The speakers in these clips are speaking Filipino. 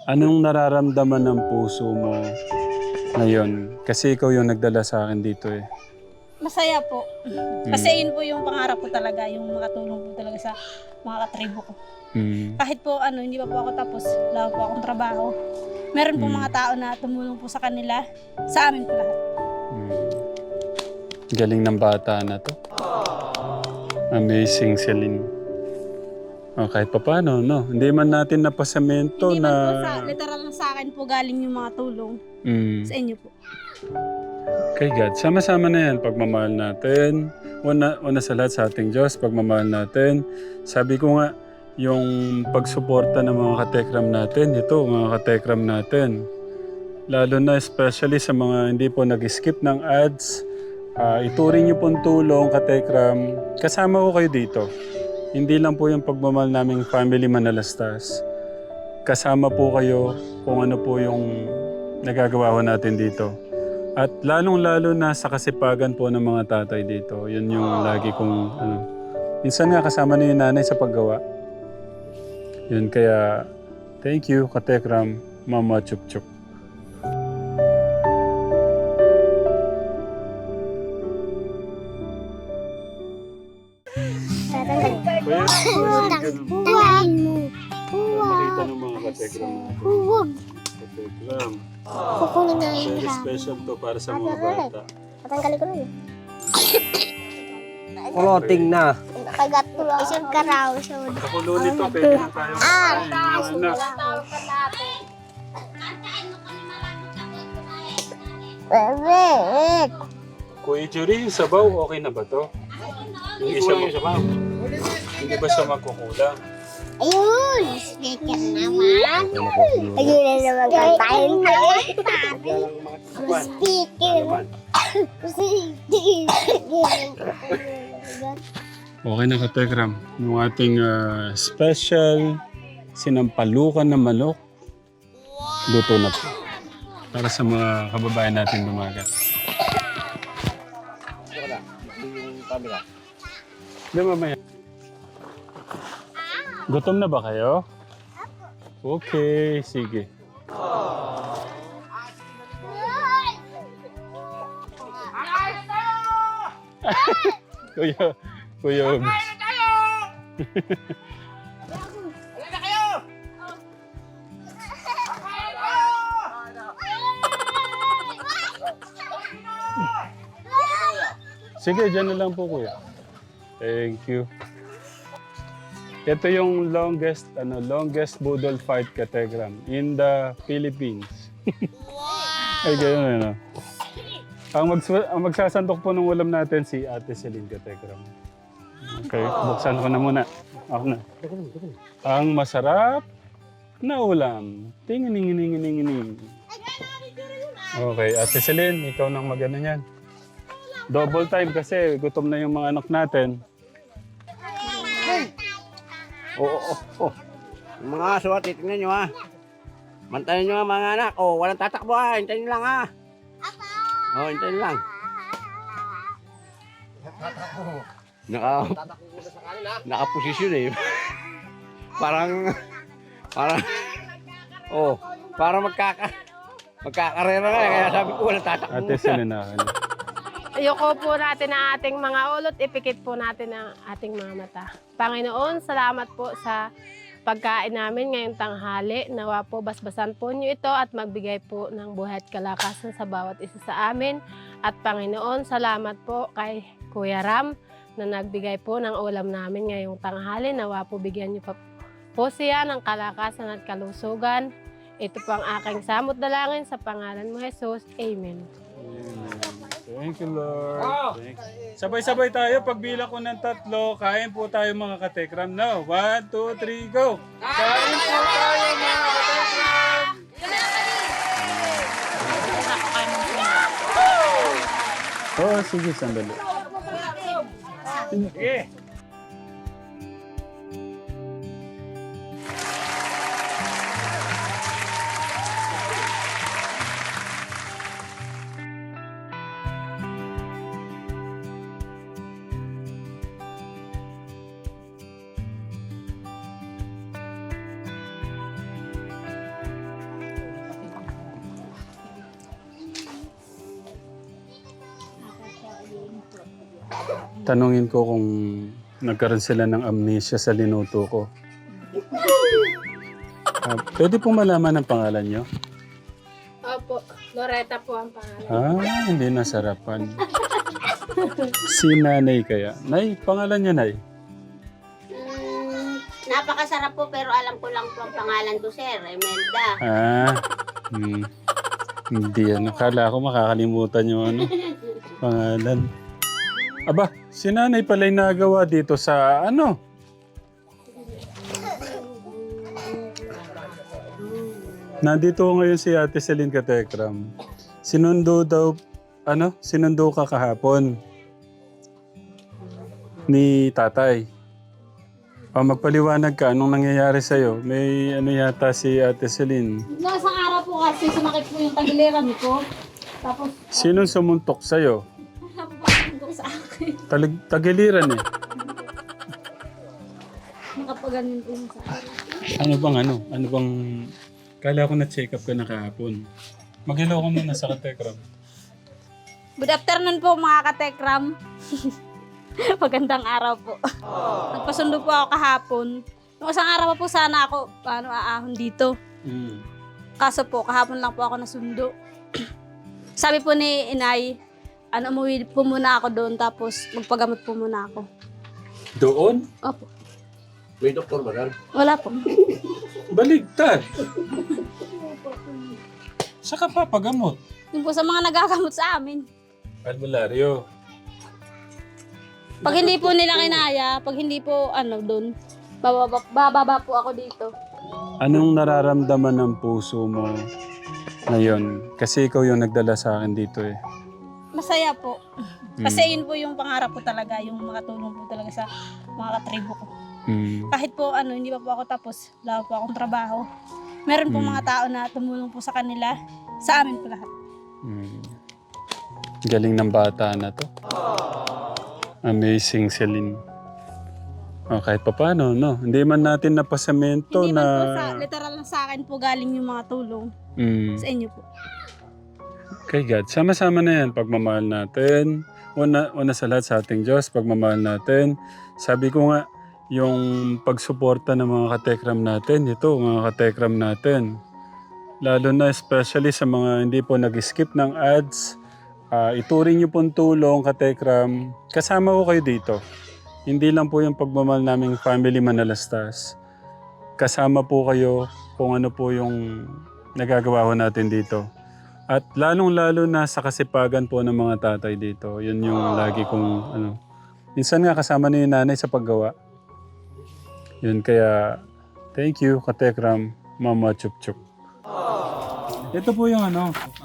Anong nararamdaman ng puso mo ngayon? Kasi ikaw yung nagdala sa akin dito eh. Masaya po. Kasi yun po yung pangarap ko talaga, yung makatulong po talaga sa mga katribo ko. Kahit po hindi pa po ako tapos, wala po akong trabaho. Meron po mga tao na tumulong po sa kanila, sa amin po lahat. Galing ng bata na to. Amazing, Celine. Oh, kahit pa paano, no? Hindi man natin napasamento Hindi na... man po sa, literal lang sa akin po galing yung mga tulong sa inyo po. Kay God, sama-sama na yan, pagmamahal natin. Una sa lahat sa ating Diyos, pagmamahal natin. Sabi ko nga, yung pagsuporta ng mga katekram natin, ito, mga katekram natin. Lalo na especially sa mga hindi po nag-skip ng ads, ituring niyo pong tulong, katekram. Kasama ko kayo dito. Hindi lang po yung pagmamahal naming family Manalastas. Kasama po kayo kung ano po yung nagagawa ko natin dito. At lalong-lalo na sa kasipagan po ng mga tatay dito. Yun yung lagi kong minsan nga kasama na yung nanay sa paggawa. Yun kaya, thank you, Katekram, Mama Chup Chup. Kuya, Tanggalin mo. makita ng mga Katekram natin. Huwag. Katekram. Kukunin na yung Very tao. special to para sa mga bata. Patanggalin ko na yun. Clothing na. Nakagat ko lang. Isang karaw. Kakulo nito, pwede na tayo makain. Mga anak. Bebe. Kuya Jury, yung sabaw, okay na ba to? Hindi siya sabaw. Hindi ba siya magkukulang? Ayun. Speaker naman. Ayun na naman kantahin na. Speaker. Okay na, Katekram. Yung ating special sinampalukan na manok, luto na po. Para sa mga kababayan natin lumaga. Di mamaya. Gutom na ba kayo? Okay, sige. Kuya Obis. Sige, dyan na lang po kuya. Thank you. Ito yung longest budol fight Katekram in the Philippines. Ay, ganyan ano. Ang magsasantok po ng ulam natin si Ate Celine Katekram. Okay, buksan ko na muna. Ako na. Ang masarap na ulam. Tingin. Okay, Ate Celine, ikaw nang magano niyan. Double time kasi gutom na yung mga anak natin. Oo. Mga aso, titignan nyo ha. Mantayin nyo mga anak. Walang tatakbo ha. Hintayin nyo lang ha. Hintayin lang. Nakaposisyon eh. parang, magkakarera nga. Kaya sabi ko walang tatakbo. Ate Celine na. Ayoko po natin ang ating mga ulot, ipikit po natin ang ating mga mata. Panginoon, salamat po sa pagkain namin ngayong tanghali. Nawa po basbasan po niyo ito at magbigay po ng buhay at kalakasan sa bawat isa sa amin. At Panginoon, salamat po kay Kuya Ram na nagbigay po ng ulam namin ngayong tanghali. Nawa po bigyan niyo po siya ng kalakasan at kalusugan. Ito po ang aking samot dalangin sa pangalan mo, Jesus. Amen. Thank you, Lord. Sabay-sabay tayo. Pagbilang ko ng 3, kain po tayo mga Katekram. Now, 1, 2, 3, go! Kain po tayo mga Katekram! Sige, sandali. Sige. Tanungin ko kung nagkaroon sila ng amnesia sa linuto ko. Pwede pong malaman ang pangalan nyo? Opo, Loretta po ang pangalan. Hindi nasarapan. Si Nanay kaya. Nay, pangalan niya, Nay? Napakasarap po pero alam ko lang po ang pangalan ko, sir. Imelda. Hindi yan. Akala ko makakalimutan yung pangalan. Aba, si Nanay pala yung nagawa dito sa Nandito ngayon si Ate Celine Katekram. Sinundo daw, sinundo ka kahapon ni tatay. Magpaliwanag ka, anong nangyayari sa'yo? May yata si Ate Celine. Noong isang araw po kasi sumakit po yung tagiliran ko. Tapos Sinong sumuntok sa'yo? napapasundok sa akin. Tagiliran eh. Nakapaganin po sa akin. Ano bang... Kala ko na-check up ka na kahapon. Mag-hello ka muna sa Katekram. Good afternoon po mga katekram. Magandang araw po. Nagpasundo po ako kahapon. Noong isang araw pa po sana ako aahon dito. Kaso po, kahapon lang po ako nasundo. Sabi po ni Inay, umuwi po muna ako doon tapos magpagamot po muna ako. Doon? Opo. May doktor ba dyan? Wala po. Baligtad. Saka papagamot. Yung po sa mga nagagamot sa amin. Albularyo. Pag hindi po nila kinaya, pag hindi po doon, bababa po ako dito. Anong nararamdaman ng puso mo ngayon? Kasi ikaw yung nagdala sa akin dito eh. Masaya po. Kasi yun po yung pangarap ko talaga, yung makatulong po talaga sa mga katribo ko. Kahit po hindi pa po ako tapos, wala po akong trabaho. Meron po mga tao na tumulong po sa kanila, sa amin po lahat. Galing ng bata na to. Amazing, Celine. Kahit pa paano, no? Hindi man natin napasamento Hindi na... man po literal lang sa akin po galing yung mga tulong sa inyo po. Kay God, sama-sama na yan, pagmamahal natin. Una sa lahat sa ating Diyos, pagmamahal natin. Sabi ko nga, yung pagsuporta ng mga katekram natin, mga katekram natin. Lalo na especially sa mga hindi po nag-skip ng ads. Ituring niyo pong tulong, katekram. Kasama ko kayo dito. Hindi lang po yung pagmamahal naming family Manalastas. Kasama po kayo kung ano po yung nagagawa ko natin dito. At lalong-lalo na sa kasipagan po ng mga tatay dito. Yun yung lagi kong Minsan nga kasama ni nanay sa paggawa. Yun kaya, thank you, Katekram, Mama Chup Chup. Ito po yung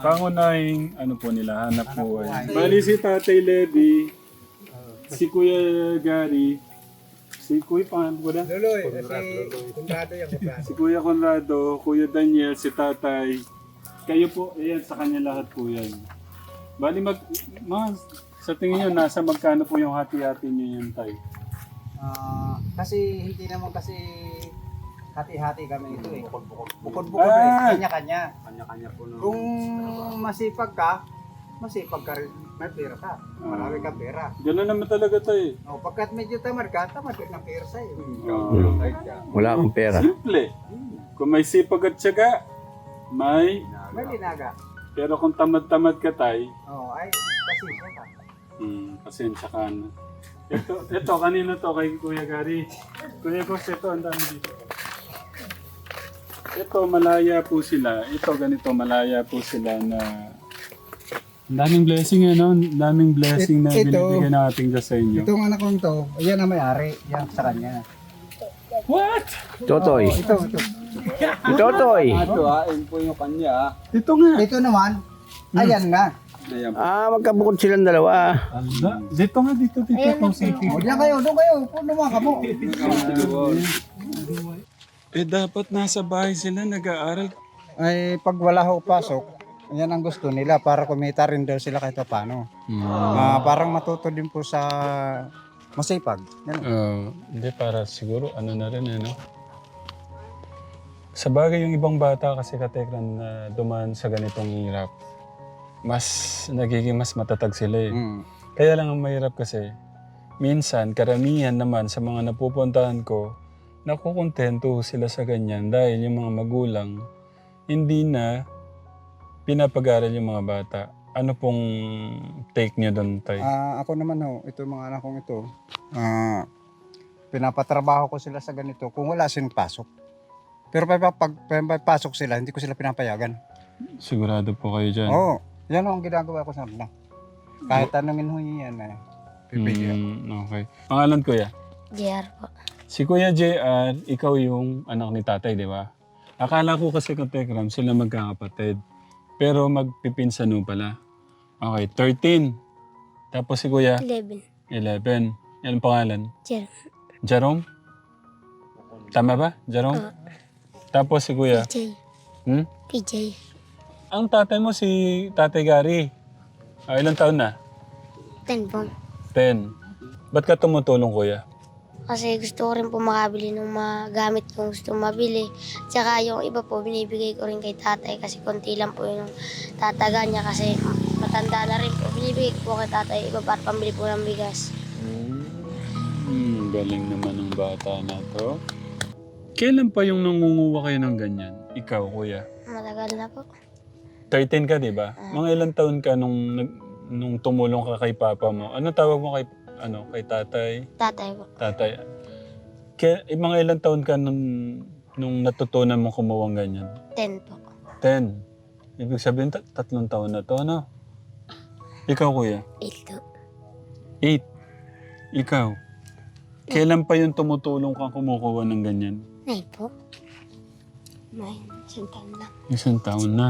pangunahing po nila, hanap buhay. Bali si Tatay Levi, si Kuya Gary, si Kuya si Kuya Conrado, Kuya Daniel, si Tatay. Kayo po, sa kanya lahat po yan. Bali sa tingin nyo, nasa magkano po yung hati-hati nyo yun, Tay? Kasi hindi naman kasi hati-hati kami ito eh. Bukod-bukod eh. Kanya-kanya. Kanya-kanya po. Kung masipag ka rin, may pera ka. Marami kang pera. Gano'n naman talaga tayo. Pagkat medyo tamad ka, tamad din ang pera sa'yo. Wala akong pera. Simple. Kung may sipag at tiyaga, may... May linaga. Pero kung tamad-tamad ka tayo, Ay, pasensya ka. pasensya ka na. Ito, kanina to kay Kuya Gary. Kuya Gus, ito, ang dami dito. Ito, malaya po sila. Ito, ganito, malaya po sila na... Ang daming blessing Ang daming blessing na Ito. binibigyan ng ating Diyos sa inyo. Itong anak kong to, yan ang may-ari. Yan sa kanya. What? Totoy. Ito. Totoy. Ito po yung kanya. Ito nga. Ito naman, ayan nga. Ayan. Magkabukod silang dalawa. Dito nga, dito. Kung Diyan kayo, doon kayo. Puno mga kamo. dapat nasa bahay sila nag-aaral. Ay, pag wala ho pasok, yan ang gusto nila para kumita rin daw sila kahit paano. Parang matuto din po sa masipag. Yan. Hindi, para siguro na rin Sa bagay yung ibang bata kasi katekran na dumaan sa ganitong hirap, mas nagiging mas matatag sila eh. Kaya lang ang mahirap kasi, minsan, karamihan naman sa mga napupuntahan ko, nakukontento sila sa ganyan dahil yung mga magulang hindi na pinapag-aral yung mga bata. Ano pong take niyo doon, Tay? Ako naman ho, ito yung mga anak kong ito. Pinapatrabaho ko sila sa ganito kung wala silang pasok. Pero pag pasok sila, hindi ko sila pinapayagan. Sigurado po kayo dyan? Oo, yan ang ginagawa ko sa kanila. Kahit tanungin ho yan, pipigyan. Okay. Pangalan, Kuya? JR po. Si Kuya JR, ikaw yung anak ni tatay, di ba? Akala ko kasi katekram, sila magkakapatid. Pero magpipinsano pala. Okay, 13. Tapos si Kuya? 11. 11. Yan ang pangalan? JR. Jerome? Tama ba? Jerome? Tapos si Kuya? PJ. PJ. Ang tatay mo si Tatay Gary. Ilang taon na? 10 po. 10. Ba't ka tumutulong, Kuya? Kasi gusto ko rin po makabili ng mga gamit kong gusto mabili. Tsaka yung iba po, binibigay ko rin kay tatay kasi konti lang po yung tataga niya kasi matanda na rin po. Binibigay ko po kay tatay iba para pambili po ng bigas. Galing naman ng bata na to. Kailan pa yung nangunguha kayo ng ganyan? Ikaw, Kuya? Matagal na po. 13 ka, di ba? Mga ilang taon ka nung tumulong ka kay papa mo? Ano tawag mo kay tatay? Tatay po. Tatay. Mga ilang taon ka nung natutunan mo kumuha ng ganyan? 10 po. 10. Ibig sabihin, 3 taon na to, ano? Ikaw, Kuya? 8 po. 8. Ikaw? Kailan pa yung tumutulong kang kumukuha ng ganyan? 9 po. 9. Isang taon lang. Isang taon na.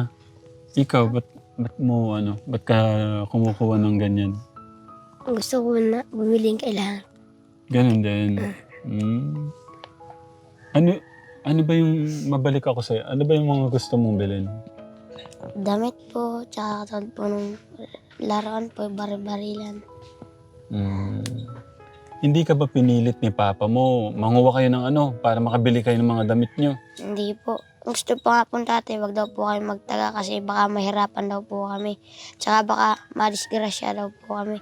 Ikaw, ba't ka kumukuha ng ganyan? Gusto ko na bumili ng kailangan. Ganun din. Ano ba yung, mabalik ako sa'yo, ano ba yung mga gusto mong bilhin? Damit po, tsaka katulad po nung laruan po, barilan. Hindi ka ba pinilit ni Papa mo? Manguha kayo ng para makabili kayo ng mga damit nyo? Hindi po. Gusto pa nga po tatay, wag daw po kami magtaga kasi baka mahirapan daw po kami. Tsaka baka madisgrasya daw po kami.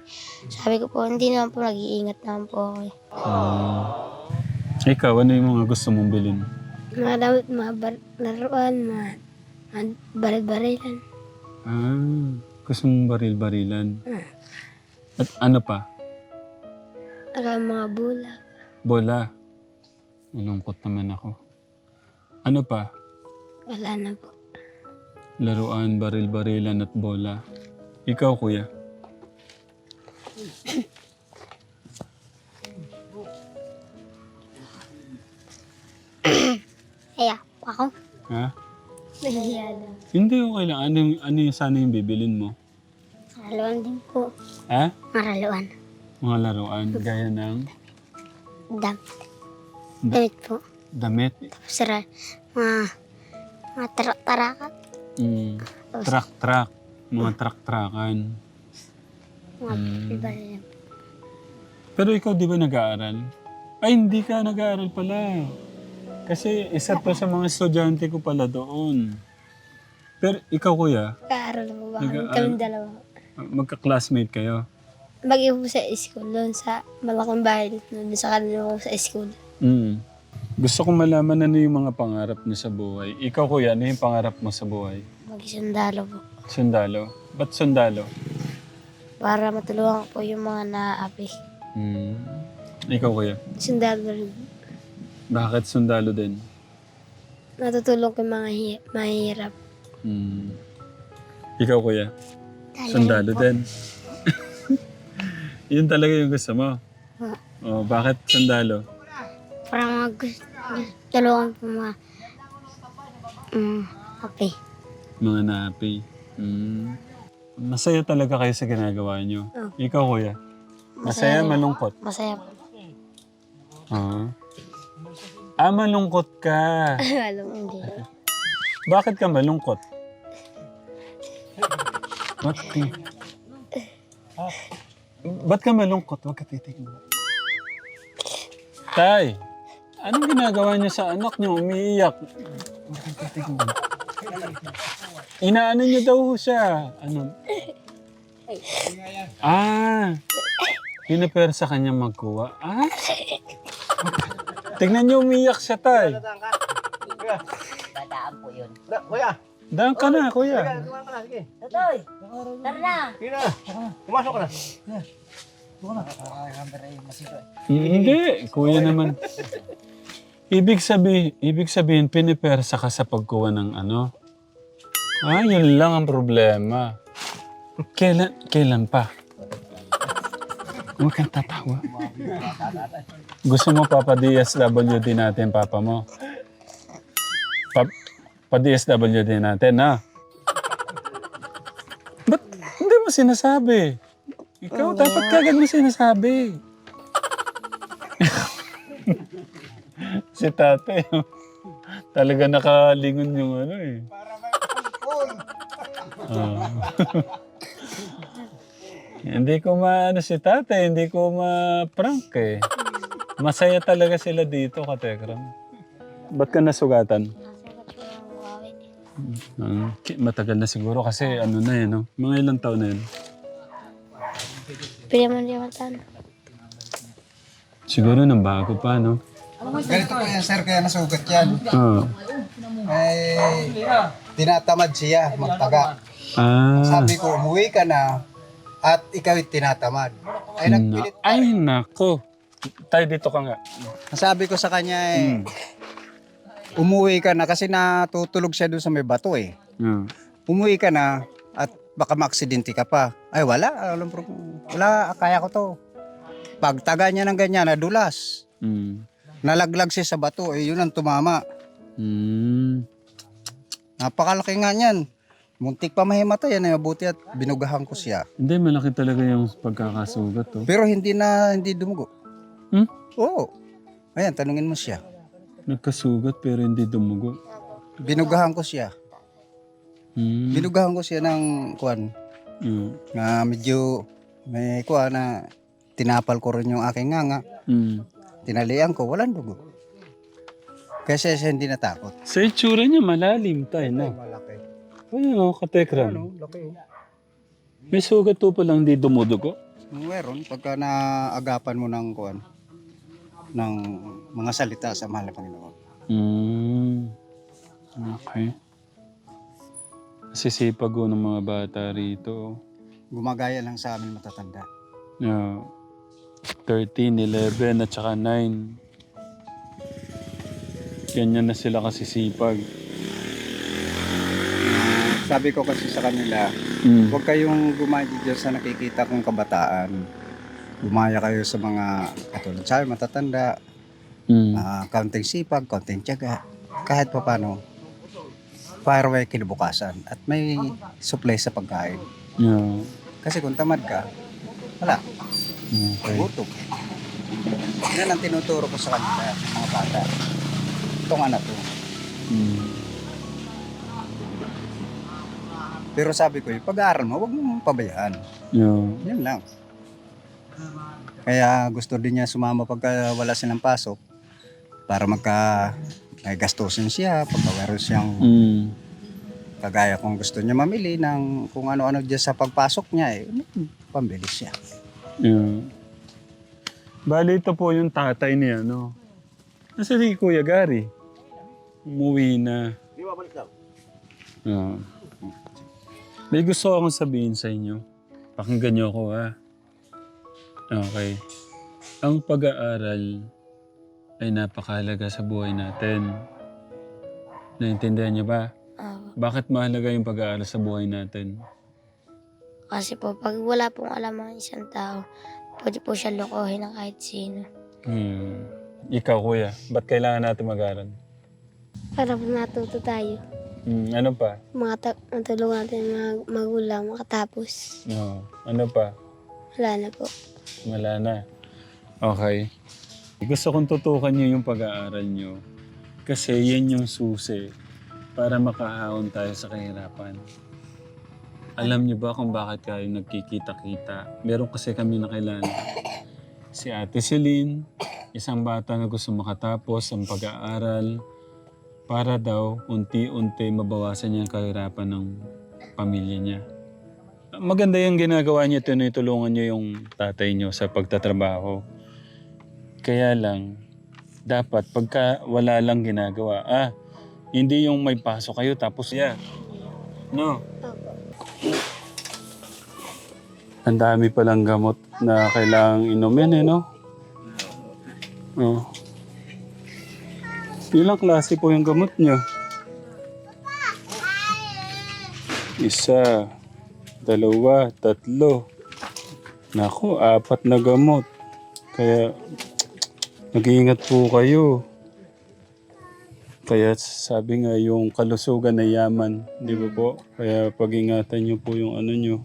Sabi ko po, hindi naman po, nag-iingat naman po ako. Ikaw, ano yung mga gusto mong bilhin? Mga damit, mga laruan, mga baril-barilan. Gusto mong baril-barilan? At ano pa? Mga bola. Bola. Malungkot naman ako. Ano pa? Wala na po. Laruan, baril-barilan at bola. Ikaw, Kuya? Kaya, ako? Ha? Nahihiya lang. Hindi, okay lang. Ano yung sana yung bibilin mo? Maraluan din po. Ha? Maraluan. Mga laruan, gaya ng Damit po. damit. Sira, mga tarakat. Truck. Mga truck-truckan. Mga barilan. Pero ikaw di ba nag-aaral? Ay, hindi ka nag-aaral pala. Kasi isa to sa mga estudyante ko pala doon. Pero ikaw, Kuya, Kaaral po ba? Nag-aaral? Kami dalawa. magka-classmate kayo. Bagay po sa school, doon sa malaking bahay, doon sa kanila po sa school. Gusto kong malaman ano yung mga pangarap niyo sa buhay. Ikaw, Kuya, ano yung pangarap mo sa buhay? Mag-isandalo po. Sundalo. Ba't sundalo? Para matulungan ko po yung mga naaapi. Ikaw, Kuya. Sundalo rin. Bakit sundalo din? Natutulong ko yung mga mahirap. Ikaw, Kuya. Sundalo din. Yun talaga yung gusto mo? Oh, bakit sundalo? Para tulungan po mga api. Mga naapi. Masaya talaga kayo sa ginagawa nyo. Ikaw, Kuya. Masaya, malungkot. Masaya po. Malungkot ka. Hindi. Bakit ka malungkot? Ba't ka malungkot? Huwag ka titignan. Tay, anong ginagawa niyo sa anak niyo? Umiiyak. Huwag ka titignan. Inaano niyo daw siya. Ano? Piniper sa kanya magkuha. Ah? Tignan niyo, umiyak siya, tay. Dadaan po yun. Kuya, Daan ka na, kuya. kumain ka na, sige. Totoy, tara na. Sige na. Pumasok ka na. Hindi, kuya naman. Ibig sabihin, pinipersa ka sa pagkuha ng ano? Ah, yun lang ang problema. Kailan pa? Huwag kang tatawa. Gusto mo papa-DSWD natin, papa mo? Pa-DSWD natin, ha? Ba't hindi mo sinasabi? Ikaw, dapat kagad mo sinasabi. Si tate, talaga nakalingon yung ano eh. Para may Hindi ko maano si tate, hindi ko ma-prank eh. Masaya talaga sila dito, katekram. Ba't ka nasugatan? Nasugat po yung wawit. Matagal na siguro kasi ano na eh, no? Mga ilang taon na yun? Pwede mo naman tan. Siguro nang bago pa, no? Ganito po yan, sir, kaya nasugat yan. Oo. Eh, tinatamad siya magtaga. Ah. Sabi ko, umuwi ka na at ikaw tinatamad. Ay, nagpilit. Ay, nako. Tayo dito ka nga. Sabi ko sa kanya umuwi ka na kasi natutulog siya doon sa may bato eh. Umuwi ka na at baka maaksidente ka pa. Ay wala, wala, kaya ko to. Pagtaga niya ng ganyan, nadulas. Nalaglag siya sa bato, yun ang tumama. Napakalaki nga niyan. Muntik pa mahimatay yan, mabuti at binugahan ko siya. Hindi, malaki talaga yung pagkakasugat, to. Pero hindi dumugo. Oo. Ayan, tanungin mo siya. Nagkasugat pero hindi dumugo. Binugahan ko siya. Binugahan ko siya ng kuwan. Na medyo may kuwan na tinapal ko rin yung aking nganga. Tinalian ko, walang dugo. Kasi siya hindi natakot. Sa itsura niya, malalim tayo, no? Malaki. Ayun, oh, katekram. Laki. May sugat to palang hindi dumudugo. Meron, pagka naagapan mo ng kuwan, ng mga salita sa mahal na Panginoon. Okay. Sisipag ko ng mga bata rito. Gumagaya lang sa amin matatanda. 13, 11 at saka 9. Ganyan na sila kasisipag. Sabi ko kasi sa kanila, huwag kayong gumaya dyan sa nakikita kong kabataan. Gumaya kayo sa mga katulad sa amin, matatanda, kaunting sipag, kaunting tiyaga. Kahit pa paano, para may kinabukasan at may supply sa pagkain. Kasi kung tamad ka, wala. Gutom. Yan ang tinuturo ko sa kanila, sa mga bata. Itong anak ko. Pero sabi ko, pag-aaral mo, huwag mong pabayaan. Yan lang. Kaya gusto din niya sumama pagka wala silang pasok para may gastusin siya, pagka meron siyang kagaya kung gusto niya mamili ng kung ano-ano dyan sa pagpasok niya, pambili siya. Bali, ito po yung tatay niya, no? Nasa si Kuya Gary. Umuwi na. Di ba, balik daw? May gusto akong sabihin sa inyo. Pakinggan niyo ako, ha? Okay. Ang pag-aaral ay napakahalaga sa buhay natin. Naintindihan niyo ba? Bakit mahalaga yung pag-aaral sa buhay natin? Kasi po, pag wala pong alam ang isang tao, pwede po siya lokohin ng kahit sino. Ikaw, kuya, ba't kailangan natin mag-aaral? Para po natuto tayo. Ano pa? Matulungan natin mga magulang makatapos. Ano pa? Wala na po. Wala na. Okay. Gusto kong tutukan niyo yung pag-aaral niyo. Kasi yan yung susi para makahaon tayo sa kahirapan. Alam niyo ba kung bakit kayo nagkikita-kita? Meron kasi kami nakilala. Si Ate Celine, isang bata na gusto makatapos ang pag-aaral para daw unti-unti mabawasan niya ang kahirapan ng pamilya niya. maganda yung ginagawa niyo, tinutulungan niyo yung tatay niyo sa pagtatrabaho. Kaya lang, dapat pagka wala lang ginagawa, hindi yung may pasok kayo tapos no? Ang dami palang gamot na kailangang inumin no? Oh. Ilang klase po yung gamot niyo? 1, 2, 3. Naku, 4 na gamot. Kaya mag-iingat po kayo. Kaya sabi nga yung kalusugan ay yaman, di ba po? Kaya pag-ingatan niyo po yung ano niyo.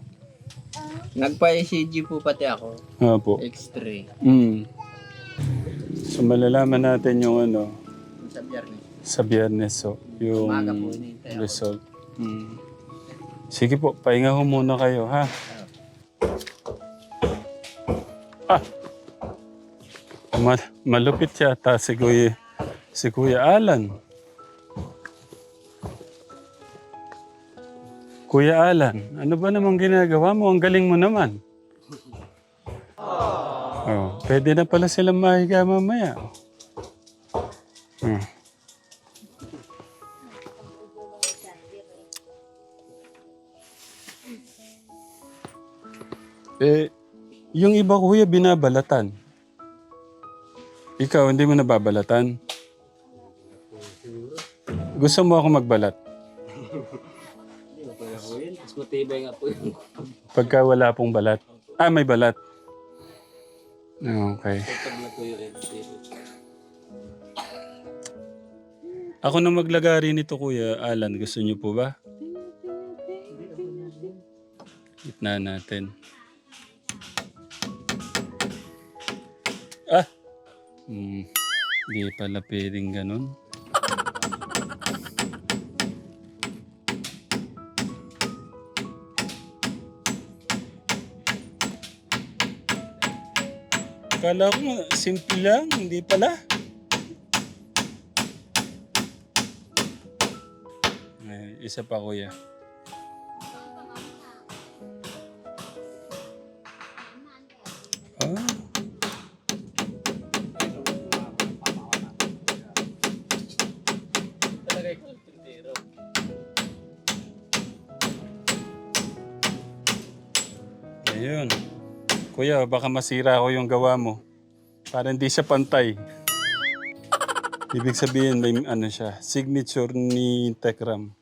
Nagpa-ECG po pati ako. Po. X-ray. So malalaman natin yung Sa biyernes. sa Biyernes yung Umaga po, hinihintay ako. result. Sige po, pahinga ho muna kayo ha. Malupit yata si Kuya Alan. Kuya Alan, ano ba namang ginagawa mo? Ang galing mo naman. Pwede na pala silang mahiga mamaya. Yung iba kuya binabalatan. Ikaw, hindi mo nababalatan? Gusto mo ako magbalat? Mas matibay nga po yung Pagka wala pong balat. May balat. Okay. pag na po yung X-ray. Ako na maglagari nito, Kuya Alan. Gusto niyo po ba? Gitna natin. Hindi pala pwedeng ganun. Kala ko simple lang, hindi pala. Isa pa kuya. Ayun. Kuya, baka masira ko yung gawa mo. Para hindi siya pantay. Ibig sabihin, may siya, signature ni Tekram.